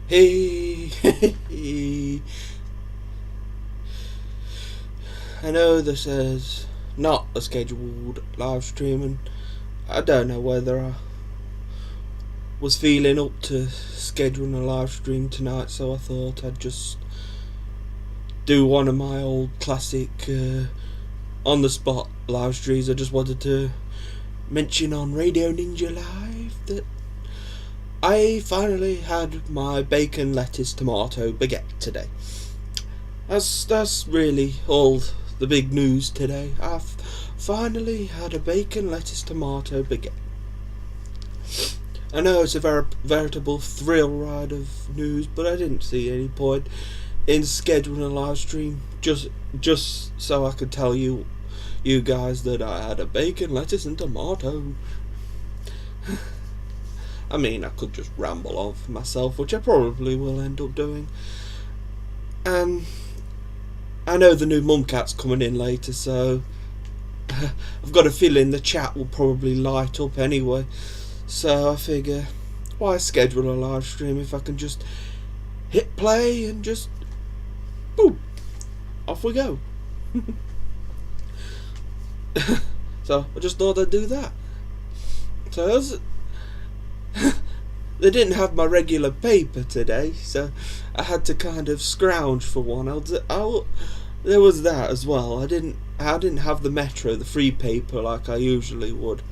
Hey, I know this is not a scheduled live stream, and I don't know whether I was feeling up to scheduling a live stream tonight, so I thought I'd just do one of my old classic on the spot live streams. I just wanted to mention on Radio Ninja Live that I finally had my bacon, lettuce, tomato baguette today. That's really all the big news today. I've finally had a bacon, lettuce, tomato baguette. I know it's a veritable thrill ride of news, but I didn't see any point in scheduling a live stream just so I could tell you guys that I had a bacon, lettuce, and tomato. I mean, I could just ramble on for myself, which I probably will end up doing. And I know the new Mumcat's coming in later, so I've got a feeling the chat will probably light up anyway. So I figure, why schedule a live stream if I can just hit play and just boom, off we go. So I just thought I'd do that. So they didn't have my regular paper today, so I had to kind of scrounge for one. There was that as well. I didn't have the Metro, the free paper, like I usually would.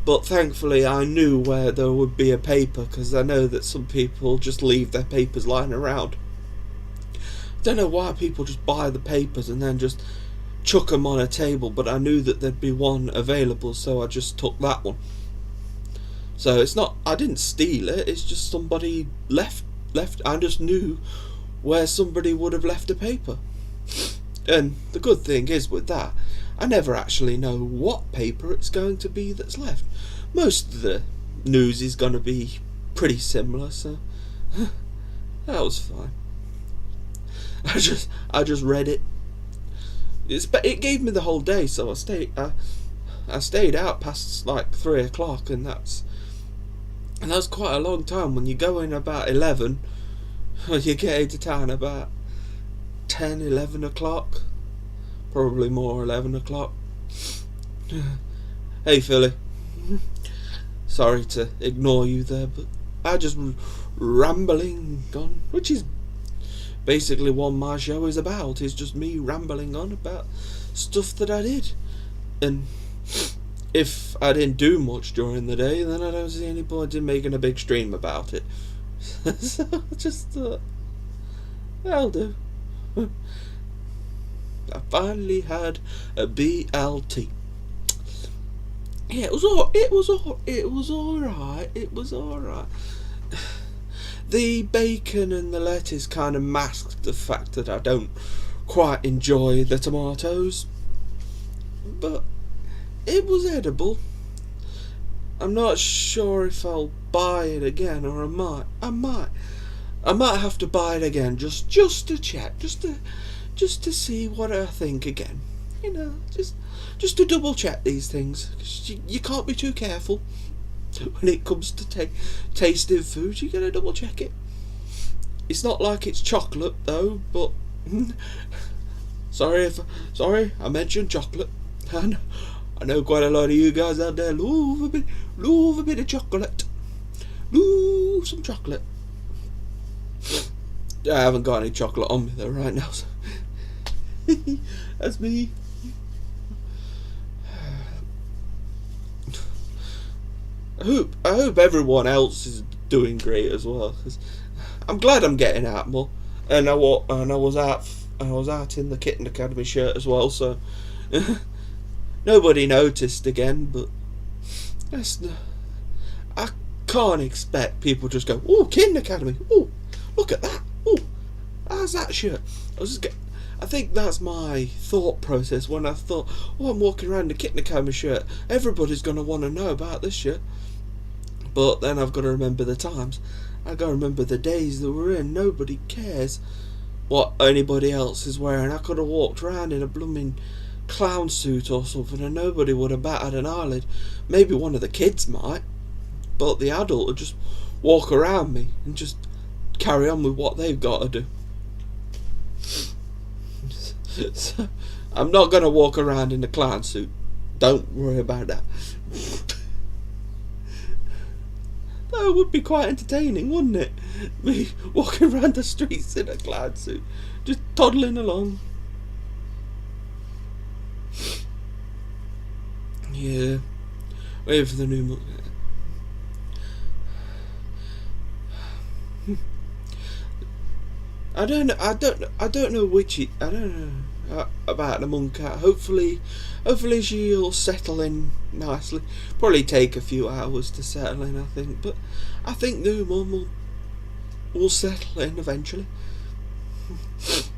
But thankfully I knew where there would be a paper, because I know that some people just leave their papers lying around. I don't know why people just buy the papers and then just chuck them on a table, but I knew that there'd be one available, so I just took that one. So it's not, I didn't steal it, it's just somebody left, I just knew where somebody would have left a paper. And the good thing is with that, I never actually know what paper it's going to be that's left. Most of the news is going to be pretty similar, so that was fine. I just read it. It gave me the whole day, so I stayed out past like 3 o'clock, and that's quite a long time. When you go in about 11, you get into town about 10, 11 o'clock, probably more 11 o'clock. Hey Philly, sorry to ignore you there, but I just rambling on, which is basically what my show is about. It's just me rambling on about stuff that I did. And if I didn't do much during the day, then I don't see any point in making a big stream about it. So I just thought, that'll do. I finally had a B.L.T. Yeah, it was alright. The bacon and the lettuce kind of masked the fact that I don't quite enjoy the tomatoes, but it was edible. I'm not sure if I'll buy it again, or I might have to buy it again just to check, just to see what I think again. You know, just to double check these things. 'Cause you can't be too careful when it comes to tasting food. You gotta double check it. It's not like it's chocolate though, but sorry I mentioned chocolate. I know quite a lot of you guys out there love a bit of chocolate. Love some chocolate. I haven't got any chocolate on me though right now, so that's me. I hope everyone else is doing great as well, 'cause I'm glad I'm getting out more. And I was out in the Kitten Academy shirt as well, so nobody noticed again. But I can't expect people just go, "Oh, Kitten Academy! Oh, look at that! Oh, how's that shirt?" I think that's my thought process when I thought, "Oh, I'm walking around in the Kitten Academy shirt. Everybody's gonna want to know about this shirt." But then I've got to remember the times. I've got to remember the days that we're in. Nobody cares what anybody else is wearing. I could have walked around in a blooming clown suit or something and nobody would have batted an eyelid. Maybe one of the kids might, but the adult would just walk around me and just carry on with what they've got to do. So, I'm not going to walk around in a clown suit. Don't worry about that. That would be quite entertaining, wouldn't it? Me walking around the streets in a clown suit, just toddling along. Yeah, wait for the new month. I don't know about the mum cat. Hopefully she'll settle in nicely. Probably take a few hours to settle in, I think, but I think new mum will settle in eventually.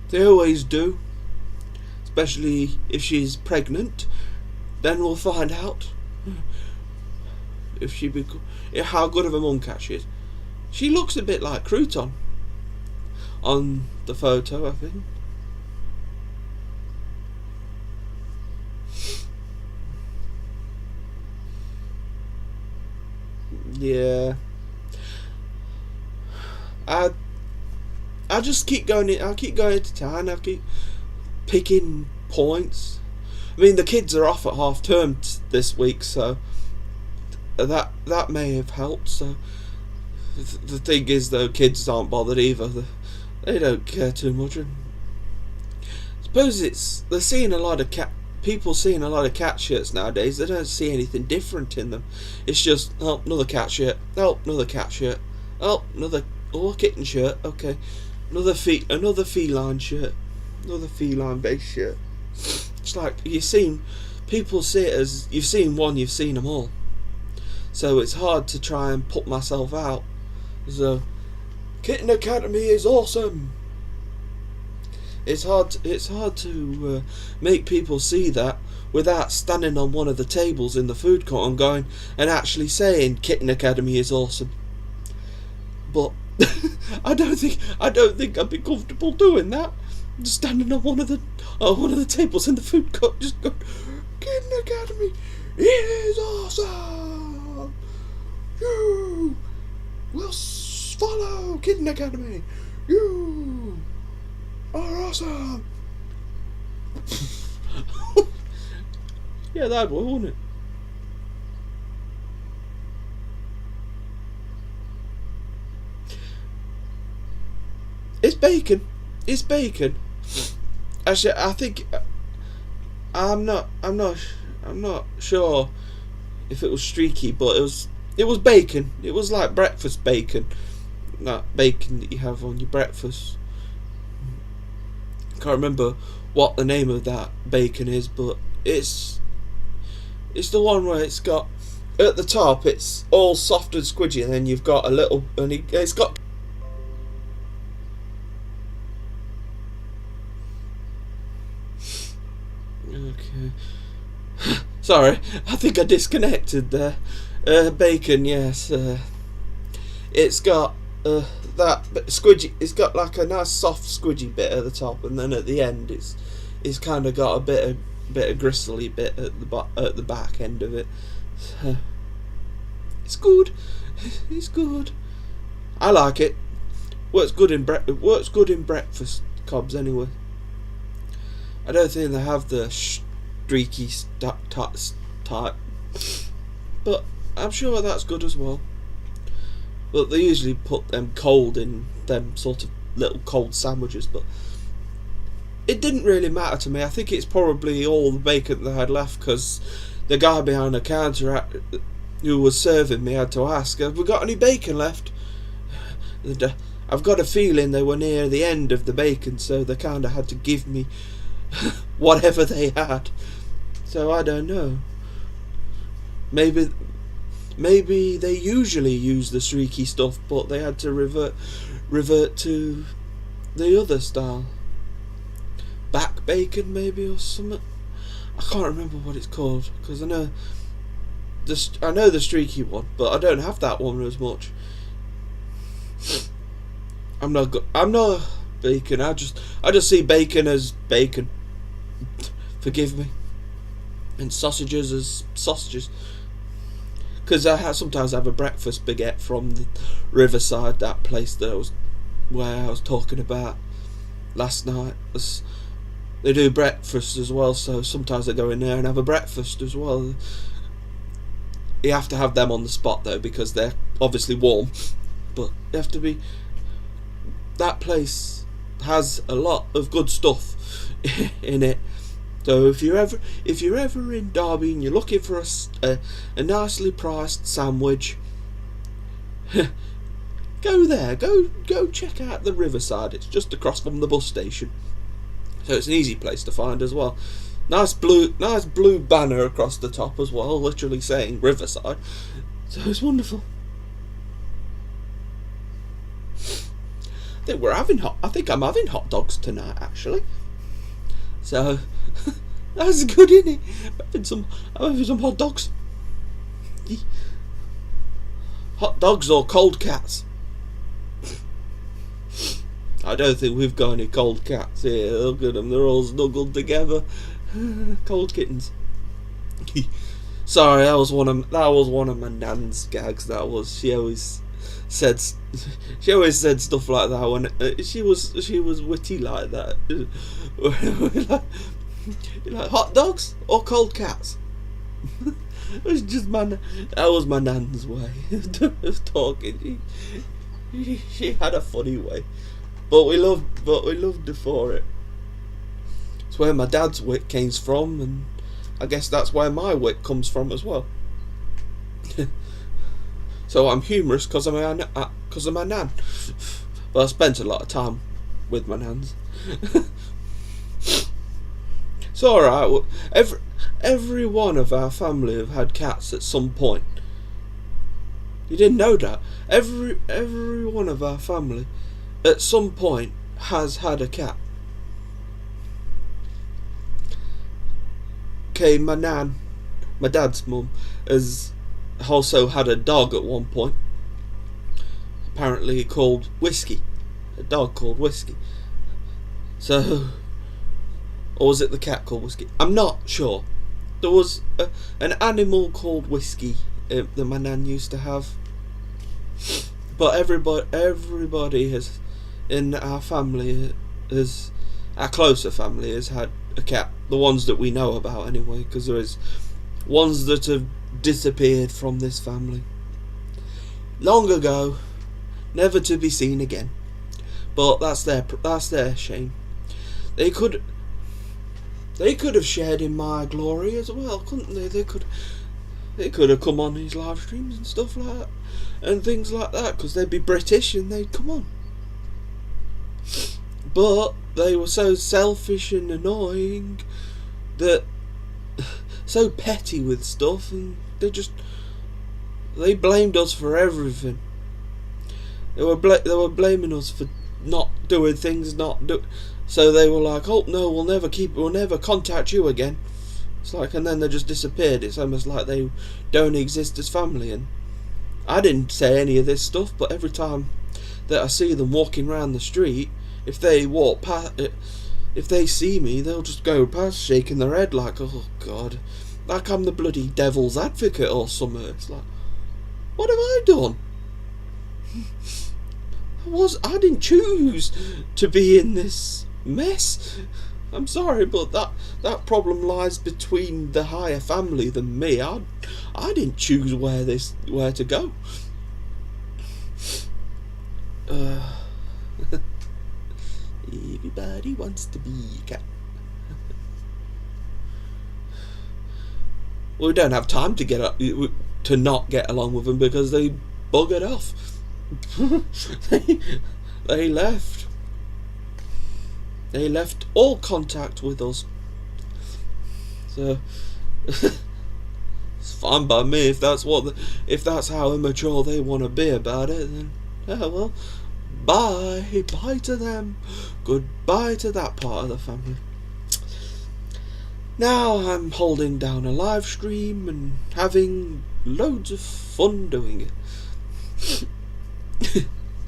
They always do, especially if she's pregnant. Then we'll find out if how good of a mum cat she is. She looks a bit like Crouton on the photo, I think. Yeah. I just keep going to town. I keep picking points. I mean, the kids are off at half term this week, so that may have helped. So the thing is, though, kids aren't bothered either. They don't care too much. I suppose they're seeing a lot of people seeing a lot of cat shirts nowadays. They don't see anything different in them. It's just, oh, another cat shirt. Oh, another cat shirt. Oh, another kitten shirt. Okay, another feline shirt. Another feline based shirt. It's like people see it as you've seen one, you've seen them all. So it's hard to try and put myself out. So, Kitten Academy is awesome. It's hard to make people see that without standing on one of the tables in the food court and going and actually saying Kitten Academy is awesome. But I don't think I'd be comfortable doing that. Just standing on one of the tables in the food court, just going, Kitten Academy is awesome. You will follow Kitten Academy. You are awesome. Yeah, that would, wouldn't it? It's bacon. It's bacon. Actually, I think I'm not sure if it was streaky, but it was bacon. It was like breakfast bacon, not bacon that you have on your breakfast. Can't remember what the name of that bacon is, but it's the one where it's got at the top it's all soft and squidgy, and then you've got a little, and it's got. Okay. Sorry, I think I disconnected there. Bacon, yes. It's got that squidgy. It's got like a nice soft squidgy bit at the top, and then at the end, it's kind of got a bit of gristly bit at the back end of it. So, it's good. It's good. I like it. Works good in breakfast cobs anyway. I don't think they have the streaky type, but I'm sure that's good as well. But they usually put them cold in them sort of little cold sandwiches, but it didn't really matter to me. I think it's probably all the bacon they had left, because the guy behind the counter who was serving me had to ask, have we got any bacon left? And, I've got a feeling they were near the end of the bacon, so they kind of had to give me whatever they had. So I don't know. Maybe they usually use the streaky stuff, but they had to revert to the other style. Back bacon, maybe, or something. I can't remember what it's called, because I know the streaky one, but I don't have that one as much. I'm not bacon. I just see bacon as bacon. Forgive me. And sausages as sausages. Because I sometimes have a breakfast baguette from the Riverside, that place that I was where I was talking about last night. They do breakfast as well, so sometimes I go in there and have a breakfast as well. You have to have them on the spot though, because they're obviously warm, but you have to be. That place has a lot of good stuff in it. So if you're ever in Derby and you're looking for a nicely priced sandwich, go there. Go check out the Riverside. It's just across from the bus station, so it's an easy place to find as well. Nice blue banner across the top as well, literally saying Riverside. So it's wonderful. I think I'm having hot dogs tonight, actually. So that's good, isn't it? I'm having some hot dogs. Hot dogs or cold cats? I don't think we've got any cold cats here. Look at them, they're all snuggled together. Cold kittens. Sorry, that was one of my nan's gags. That was she always said stuff like that when she was witty like that. like hot dogs or cold cats. It was just that was my nan's way of talking. She had a funny way, but we loved her for it. It's where my dad's wit came from, and I guess that's where my wit comes from as well. So I'm humorous because of my nan. Well, I spent a lot of time with my nans. It's alright. Well, every one of our family have had cats at some point. You didn't know that? Every one of our family at some point has had a cat. Okay, my nan, my dad's mum, has also had a dog at one point. Apparently called Whiskey. A dog called Whiskey. So, or was it the cat called Whiskey? I'm not sure. There was an animal called Whiskey that my nan used to have. But everybody has, in our family, our closer family has had a cat. The ones that we know about anyway, because there is ones that have disappeared from this family long ago, never to be seen again. But that's their shame. They could have shared in my glory as well, couldn't they? They could have come on these live streams and stuff like that, and things like that, because they'd be British and they'd come on. But they were so selfish and annoying, that so petty with stuff, and they blamed us for everything. They were blaming us for not doing things, so they were like, oh no, we'll never contact you again. It's like, and then they just disappeared. It's almost like they don't exist as family. And I didn't say any of this stuff, but every time that I see them walking around the street, if they walk past, if they see me, they'll just go past shaking their head like, oh God, like I'm the bloody devil's advocate or something. It's like, what have I done? I didn't choose to be in this mess. I'm sorry, but that problem lies between the higher family than me. I didn't choose where to go. Everybody wants to be a cat. Well, we don't have time to not get along with them because they buggered off. They left. They left all contact with us. So it's fine by me if that's how immature they want to be about it. Then well, bye to them. Goodbye to that part of the family. Now I'm holding down a live stream and having loads of fun doing it.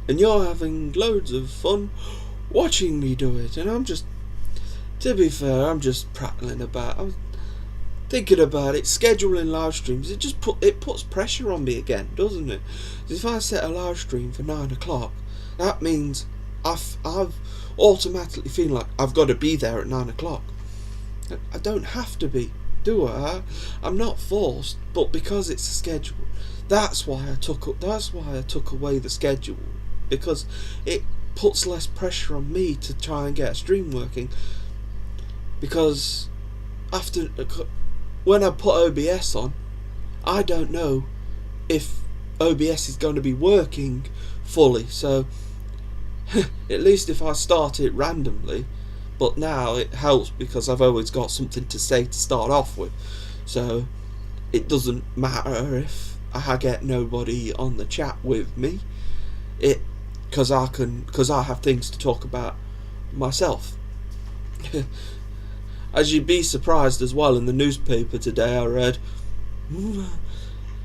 And you're having loads of fun watching me do it, and to be fair, I'm just prattling about. I'm thinking about it, scheduling live streams. It puts pressure on me again, doesn't it? If I set a live stream for 9 o'clock, that means I've automatically feeling like I've got to be there at 9 o'clock. I don't have to be, do I? I'm not forced, but because it's a schedule, that's why I took away the schedule, because it puts less pressure on me to try and get a stream working. Because when I put OBS on, I don't know if OBS is going to be working fully, so at least if I start it randomly. But now it helps because I've always got something to say to start off with, so it doesn't matter if I get nobody on the chat with me, because I have things to talk about myself. As you'd be surprised as well, in the newspaper today I read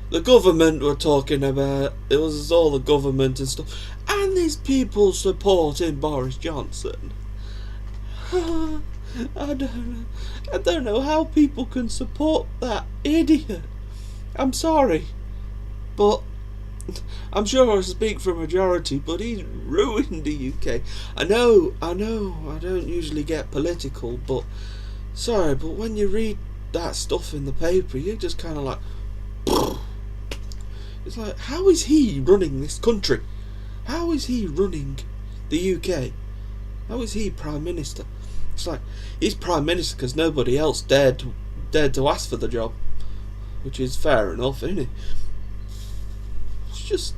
the government were talking about, it was all the government and stuff, and these people supporting Boris Johnson. I don't know how people can support that idiot. I'm sorry, but I'm sure I speak for a majority, but he's ruined the UK. I know, I don't usually get political, but sorry, but when you read that stuff in the paper, you're just kind of like, it's like, how is he running this country? How is he running the UK? How is he Prime Minister? It's like, he's Prime Minister because nobody else dared to ask for the job, which is fair enough, isn't it? It's just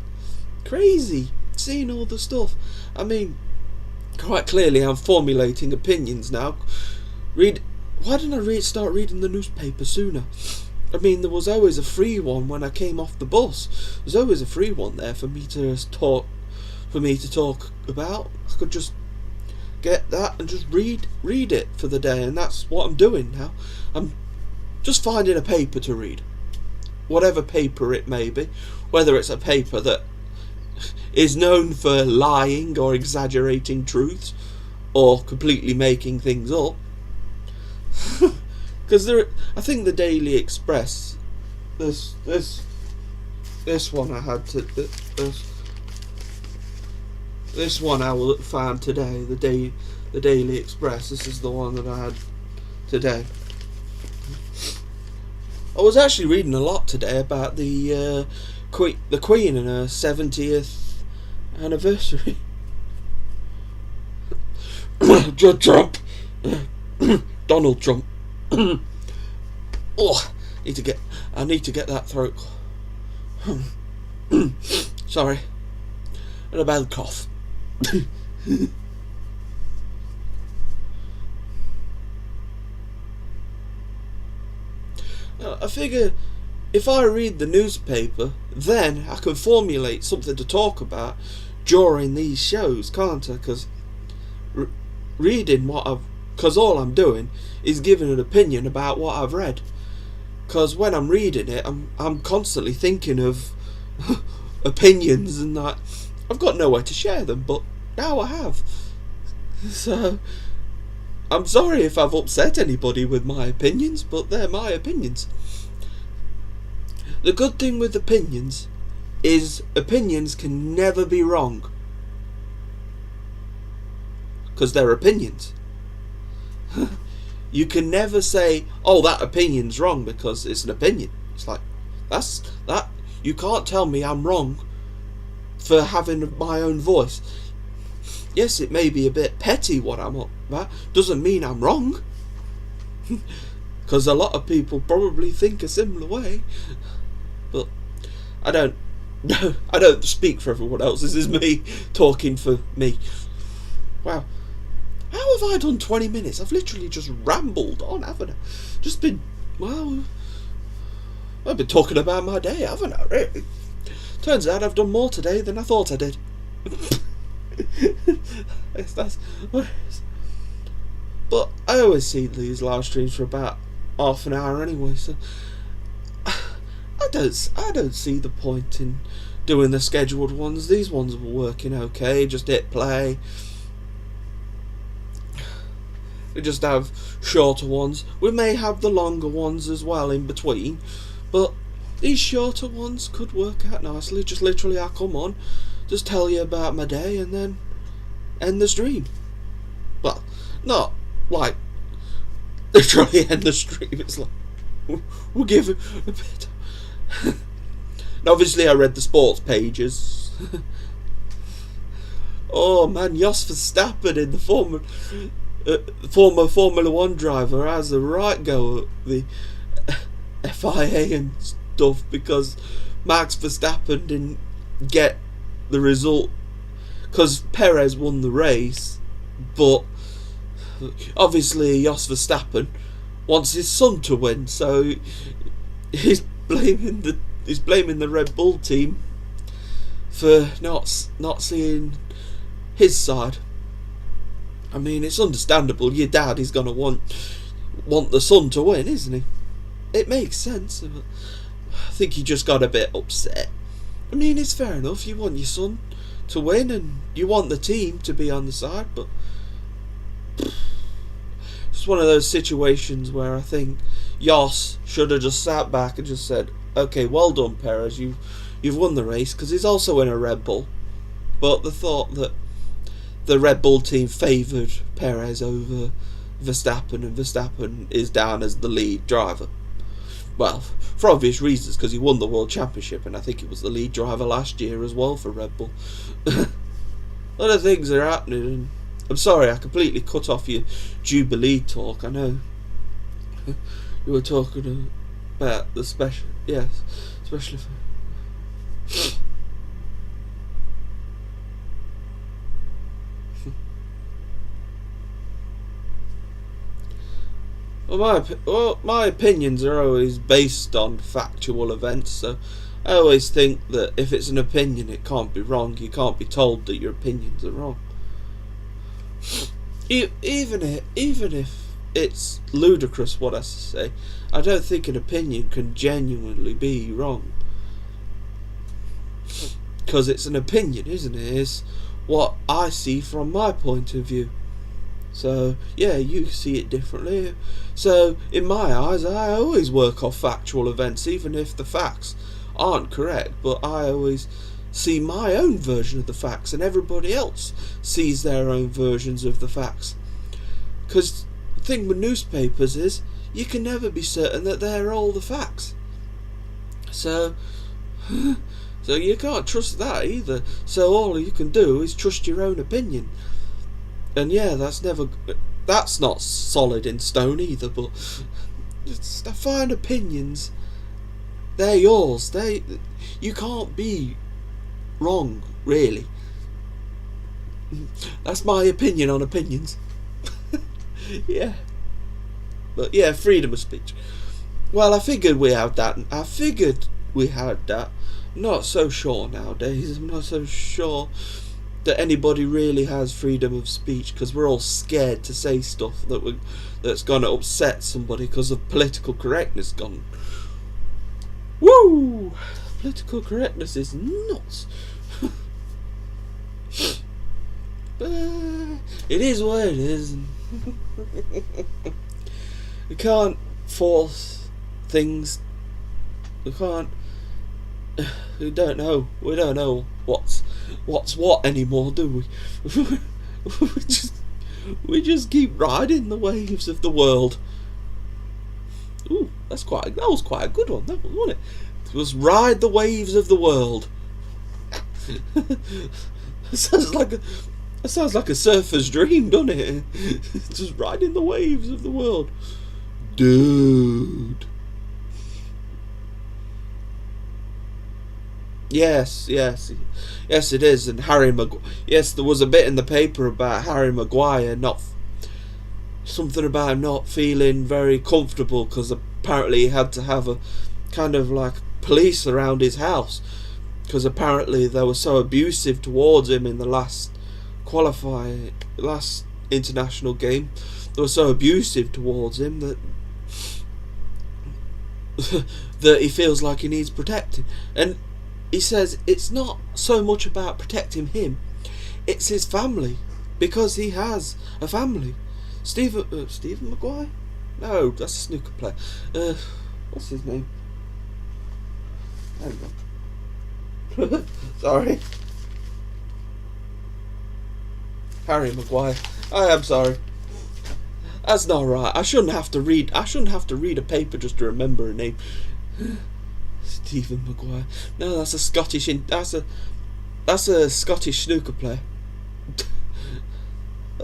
crazy seeing all the stuff. I mean, quite clearly I'm formulating opinions now. Why didn't I start reading the newspaper sooner? I mean, there was always a free one when I came off the bus. There's always a free one there for me to talk about. I could just get that and just read it for the day, and that's what I'm doing now. I'm just finding a paper to read, whatever paper it may be, whether it's a paper that is known for lying or exaggerating truths or completely making things up. Because I think the Daily Express, this one I had to this one I found today, the Daily Express. This is the one that I had today. I was actually reading a lot today about the Queen and her 70th anniversary. Trump, Donald Trump. Oh, I need to get that throat. Sorry, and a bad cough. I figure if I read the newspaper, then I can formulate something to talk about during these shows, can't I? Because because all I'm doing is giving an opinion about what I've read. Because when I'm reading it, I'm constantly thinking of opinions, and that I've got nowhere to share them, but now I have. So I'm sorry if I've upset anybody with my opinions, but they're my opinions. The good thing with opinions is opinions can never be wrong, because they're opinions. You can never say, oh, that opinion's wrong, because it's an opinion. It's like, that you can't tell me I'm wrong for having my own voice. Yes, it may be a bit petty what I'm up about, doesn't mean I'm wrong. Because a lot of people probably think a similar way. But I don't speak for everyone else. This is me talking for me. Wow. How have I done 20 minutes? I've literally just rambled on, haven't I? Just been, well, I've been talking about my day, haven't I, really? Turns out I've done more today than I thought I did. But I always see these live streams for about half an hour anyway, so I don't see the point in doing the scheduled ones. These ones were working okay, just hit play. We just have shorter ones. We may have the longer ones as well in between, but these shorter ones could work out nicely. Just literally, I come on, just tell you about my day, and then end the stream. Well, not like literally end the stream. It's like we'll give it a bit. And obviously, I read the sports pages. Oh man, Jos Verstappen, in the former Formula 1 driver, has a right go at the FIA and stuff because Max Verstappen didn't get the result because Perez won the race, but obviously Jos Verstappen wants his son to win, so he's blaming the Red Bull team for not seeing his side. I mean, it's understandable. Your dad is gonna want the son to win, isn't he? It makes sense. But I think he just got a bit upset. I mean, it's fair enough. You want your son to win, and you want the team to be on the side, but it's one of those situations where I think Jos should have just sat back and just said, "Okay, well done, Perez. You've won the race," because he's also in a Red Bull. But the thought that the Red Bull team favoured Perez over Verstappen, and Verstappen is down as the lead driver. Well, for obvious reasons, because he won the World Championship, and I think he was the lead driver last year as well for Red Bull. A lot of things are happening, and I'm sorry I completely cut off your Jubilee talk. I know you were talking about the special, yes, especially for... Well, my opinions are always based on factual events, so I always think that if it's an opinion, it can't be wrong. You can't be told that your opinions are wrong. Even if it's ludicrous what I say, I don't think an opinion can genuinely be wrong. Because it's an opinion, isn't it? It's what I see from my point of view. So, yeah, you see it differently. So, in my eyes, I always work off factual events, even if the facts aren't correct. But I always see my own version of the facts, and everybody else sees their own versions of the facts. Because the thing with newspapers is, you can never be certain that they're all the facts. So you can't trust that either. So all you can do is trust your own opinion. And yeah, that's not solid in stone either, but I find opinions, they're yours. You can't be wrong, really. That's my opinion on opinions. Yeah. But yeah, freedom of speech. Well, I figured we had that. I'm not so sure nowadays. I'm not so sure that anybody really has freedom of speech, because we're all scared to say stuff that's going to upset somebody because of political correctness gone. Woo! Political correctness is nuts. But it is what it is. We can't force things. We can't. We don't know what's what anymore, do we? we just keep riding the waves of the world. Ooh, that was quite a good one, that one, wasn't it? It was ride the waves of the world. That sounds like a surfer's dream, doesn't it? Just riding the waves of the world, dude. Yes, it is. And Harry Maguire. Yes, there was a bit in the paper about Harry Maguire something about him not feeling very comfortable because apparently he had to have a kind of like police around his house because apparently they were so abusive towards him in the last international game. They were so abusive towards him that that he feels like he needs protecting. And he says it's not so much about protecting him, it's his family, because he has a family. Stephen Maguire? No, that's a snooker player. What's his name? Hang on. Sorry. Harry Maguire. I am sorry. That's not right. I shouldn't have to read a paper just to remember a name. Stephen Maguire. No, that's a Scottish. That's a Scottish snooker player.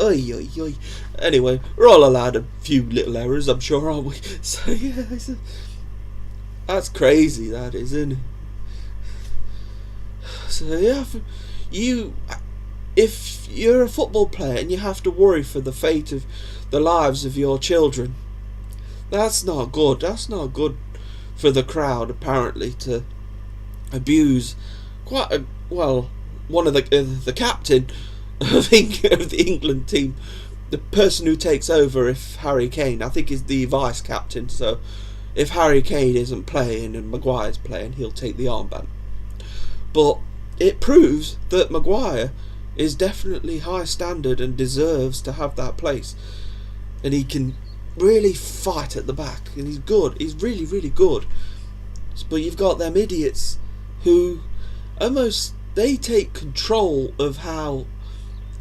Oi, oi, oi. Anyway, we're all allowed a few little errors, I'm sure, aren't we? So yeah, that's crazy. That is, isn't it? So yeah, if you're a football player and you have to worry for the fate of the lives of your children, that's not good. That's not good for the crowd, apparently, to abuse one of the captain of the England team, the person who takes over if Harry Kane, I think, is the vice captain. So if Harry Kane isn't playing and Maguire's playing, he'll take the armband. But it proves that Maguire is definitely high standard and deserves to have that place, and he can really fight at the back, and he's good. He's really, really good. But you've got them idiots who they take control of how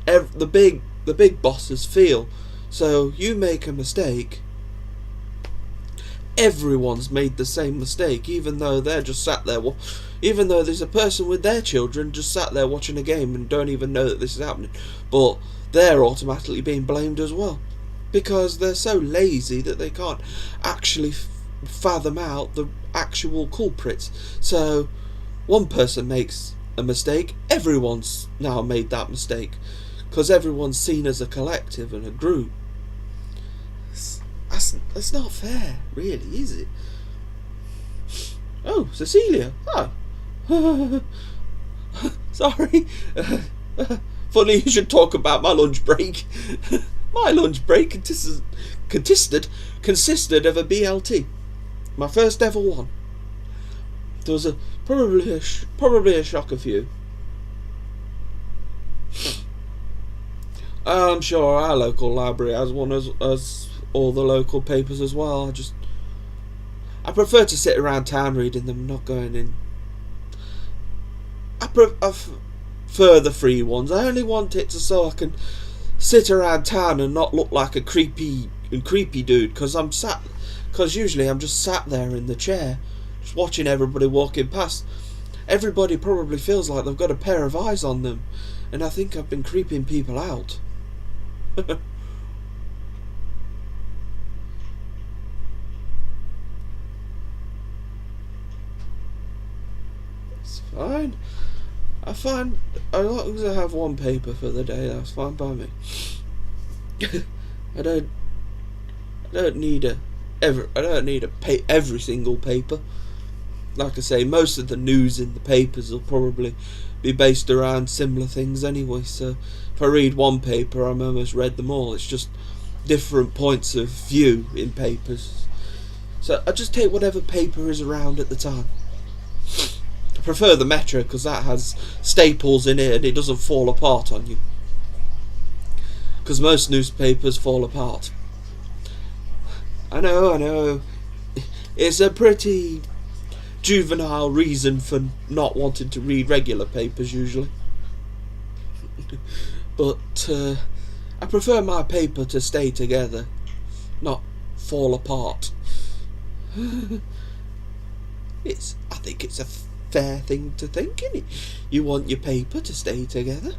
the big bosses feel. So you make a mistake, everyone's made the same mistake, even though they're just sat there. Even though there's a person with their children just sat there watching a game and don't even know that this is happening, but they're automatically being blamed as well, because they're so lazy that they can't actually fathom out the actual culprits. So one person makes a mistake, everyone's now made that mistake, because everyone's seen as a collective and a group. That's not fair, really, is it? Oh, Cecilia. Oh. Sorry. Funny you should talk about my lunch break. My lunch break consisted of a BLT. My first ever one. There was probably a shock of you. I'm sure our local library has one, as all the local papers as well. I prefer to sit around town reading them, not going in. I prefer the free ones. I only want it so I can sit around town and not look like a creepy dude, because usually I'm just sat there in the chair just watching everybody walking past. Everybody probably feels like they've got a pair of eyes on them, and I think I've been creeping people out. It's fine. I find as long as I have one paper for the day, that's fine by me. I don't need every single paper. Like I say, most of the news in the papers will probably be based around similar things anyway. So if I read one paper, I'm almost read them all. It's just different points of view in papers. So I just take whatever paper is around at the time. I prefer the Metro because that has staples in it and it doesn't fall apart on you. Because most newspapers fall apart. I know. It's a pretty juvenile reason for not wanting to read regular papers usually. But I prefer my paper to stay together, not fall apart. I think it's a fair thing to think, isn't it? You want your paper to stay together.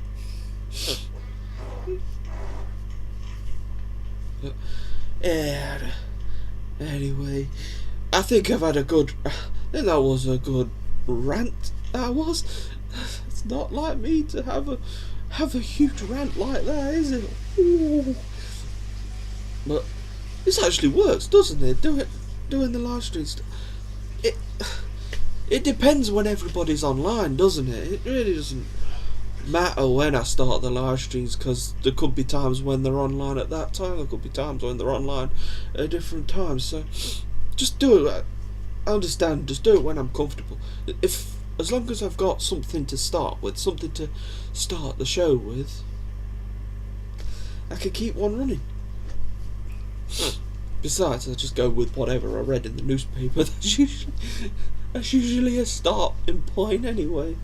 Yeah. Anyway, I think I've had a good. That was a good rant. That was. It's not like me to have a huge rant like that, is it? Ooh. But this actually works, doesn't it? Doing the live stream stuff. It depends when everybody's online, doesn't it? It really doesn't matter when I start the live streams, because there could be times when they're online at that time, there could be times when they're online at different times. So just do it. I understand. Just do it when I'm comfortable. As long as I've got something to start with, something to start the show with, I can keep one running. Besides, I just go with whatever I read in the newspaper. That's usually a starting point anyway.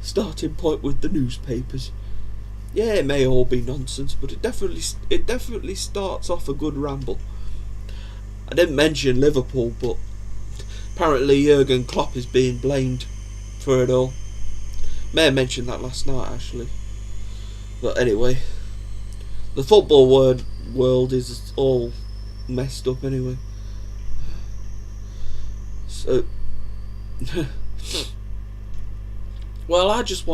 Starting point with the newspapers. Yeah, it may all be nonsense, but it definitely starts off a good ramble. I didn't mention Liverpool, but apparently Jurgen Klopp is being blamed for it all. May have mentioned that last night actually. But anyway, the football world is all messed up anyway. So, well, I just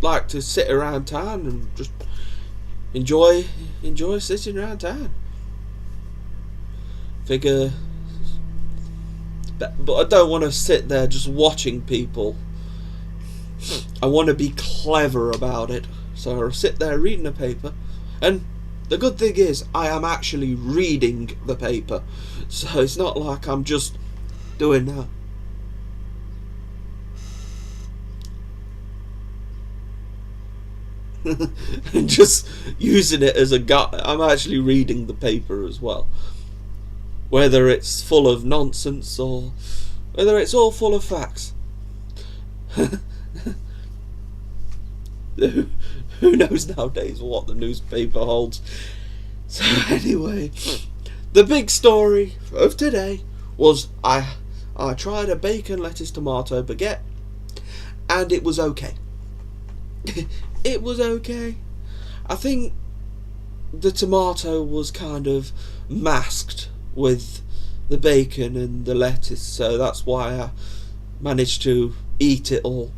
like to sit around town and just enjoy sitting around town. Figure, but I don't want to sit there just watching people. I want to be clever about it. So I sit there reading the paper, and the good thing is I am actually reading the paper, so it's not like I'm just doing that. And just using it as a guide. I'm actually reading the paper as well, whether it's full of nonsense or whether it's all full of facts. Who knows nowadays what the newspaper holds. So anyway, the big story of today was I tried a bacon, lettuce, tomato baguette, and it was okay. It was okay. I think the tomato was kind of masked with the bacon and the lettuce, so that's why I managed to eat it all.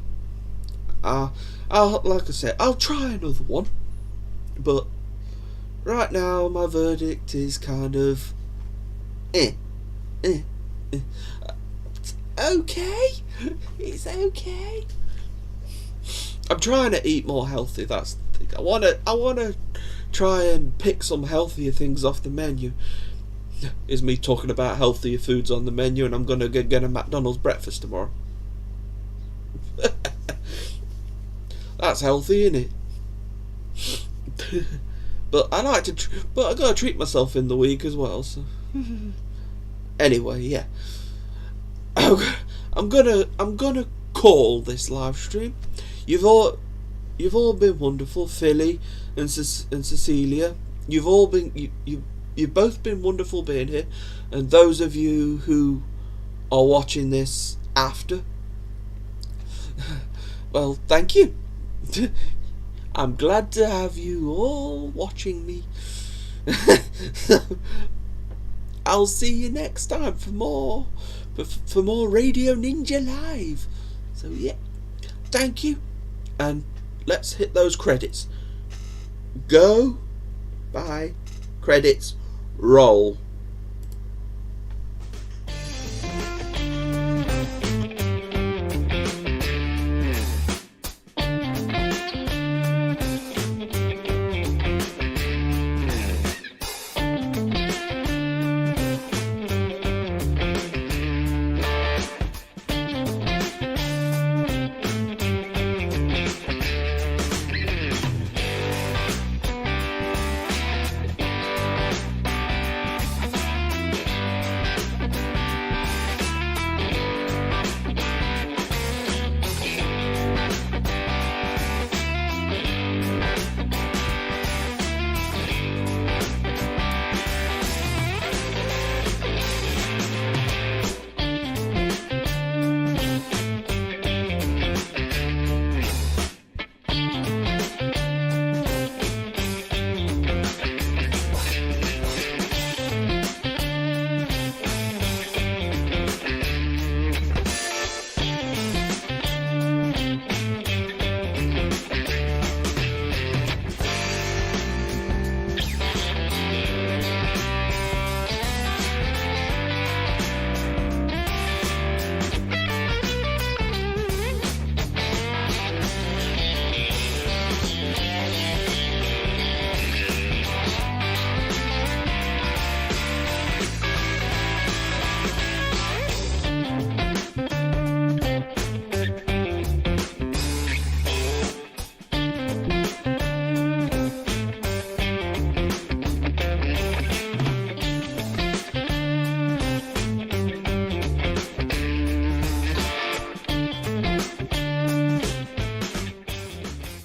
Like I said, I'll try another one, but right now my verdict is kind of okay. It's okay. I'm trying to eat more healthy. That's the thing. I wanna try and pick some healthier things off the menu. Is me talking about healthier foods on the menu, and I'm gonna get a McDonald's breakfast tomorrow. That's healthy, isn't it? But I like to. But I gotta treat myself in the week as well. So anyway, yeah. I'm gonna call this live stream. You've all been wonderful, Philly and Cecilia. You've both been wonderful being here, and those of you who are watching this after, well, thank you. I'm glad to have you all watching me. I'll see you next time for more Radio Ninja Live. So yeah, thank you, and let's hit those credits. Go, bye, credits, roll.